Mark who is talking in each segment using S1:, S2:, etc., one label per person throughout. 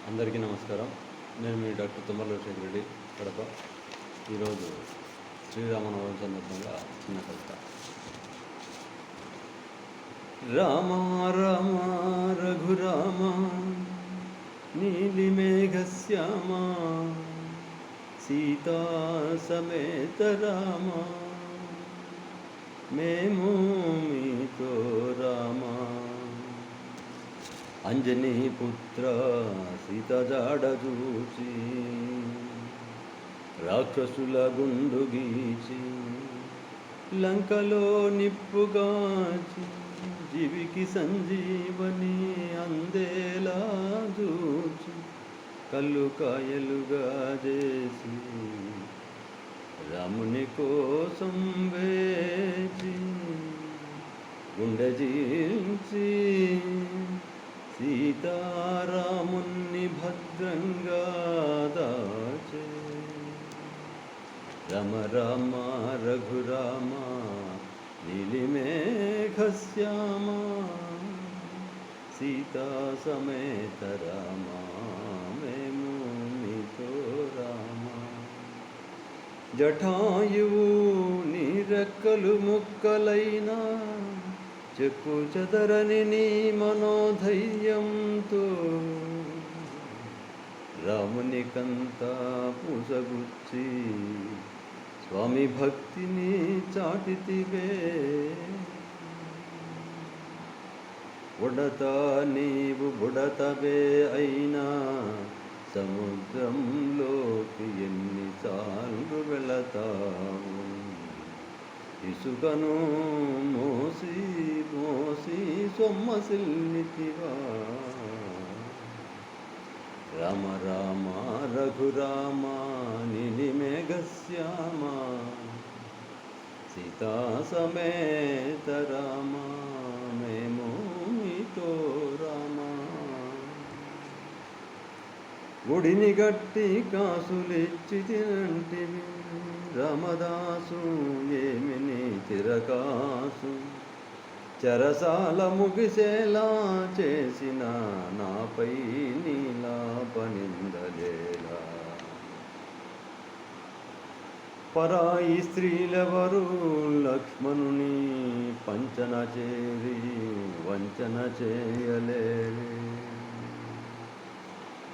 S1: అందరికీ నమస్కారం. నేను మీ డాక్టర్ తుమ్మల శేఖర్ రెడ్డి, కడప. ఈరోజు శ్రీరామనవమి సందర్భంగా చిన్న కవిత. రామ రామ రఘురామ నీలిమేఘశ్యామ సీతా సమేత రామ మేము మీతో రామ. అంజనీ పుత్ర సీత జాడ చూచి రాక్షసుల గుండు గీచి లంకలో నిప్పుగాచి జీవికి సంజీవని అందేలా చూచి కళ్ళు కాయలుగా చేసి రాముని కోసం వేచి గుండె జీల్చి సీతారాముని భద్రంగా దాచే. రమ రామ రఘురామ నీలిమేఘశ్యామ సీతా సమేత రామ మేము మీతో రామ. జటాయువు నీ రెక్కలు ముక్కలైనా చెక్కు చెదరని నీ మనోధైర్యంతో రామునికంతా పూసగుచ్చి స్వామి భక్తిని చాటితివే. ఉడత నీవు బుడతవే అయినా సముద్రంలోకి ఎన్నిసార్లు వెళతావు. ఇసుకను మోసి మోసి సొమ్మసిల్లితివా. రామ రామ రఘురామ నీలిమేఘశ్యామ సీతా సమేత రామ మేము మీతో రామ. గుడిని గట్టి కాసులిచ్చి తినంటివి రామదాసు ఏమి నీ తిరకాసు. చెరసాల ముగిసేలా చేసిన నాపై నీలా పనిందలేలా. పరాయి స్త్రీలెవరు లక్ష్మణుని పంచన చేరి వంచన చేయలేరు.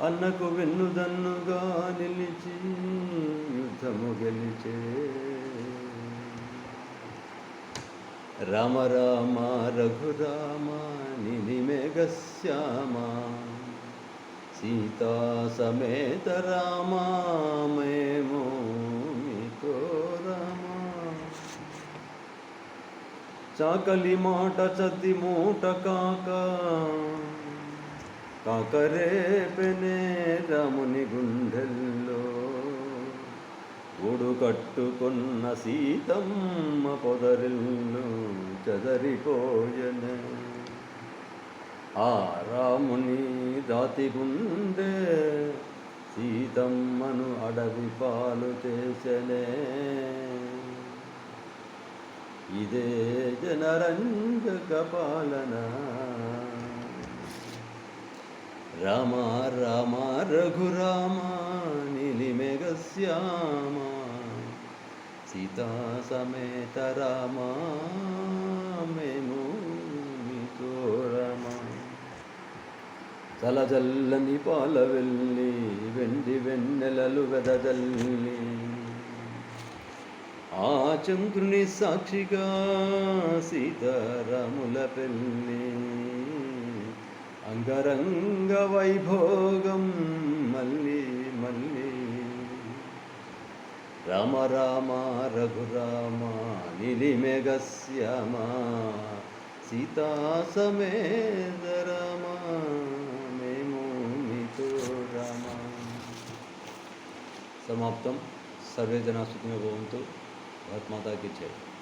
S1: అన్నకు వెన్నుదన్నుగా నిలిచి యుద్ధము గెలిచే. రామ రామ రఘురామ నీలిమేఘశ్యామ సీతా సమేత రామ మేము మీతో రామ. చాకలి మాట చద్ది మూట కాక కాకరేపెనే రాముని గుండెల్లో గూడు కట్టుకున్న సీతమ్మ పొదరిల్లు చెదరిపోయనే. ఆ రాముని దాతి గుండె సీతమ్మను అడవి పాలు చేసనే. ఇదే జనరంజక పాలన. రామ రామ రఘురామ నీలిమేఘశ్యామ సీతా సమేత రామ మేము మీతో రామ. చలజల్లని పాల వెళ్ళి వెండి వెన్నెలలు వెదజల్లి ఆ చంద్రుని సాక్షిగా సీతారాముల పెళ్ళి. అంగరంగ వైభోగం మళ్ళీ మళ్ళీ. రామ రామ రఘురామ నీలిమేఘశ్యామ సీతా సమేత రామ మేము మీతో రామ. సమాప్తం. సర్వే జనా సుఖినో భవంతు. భారత్ మాతా కీ జై.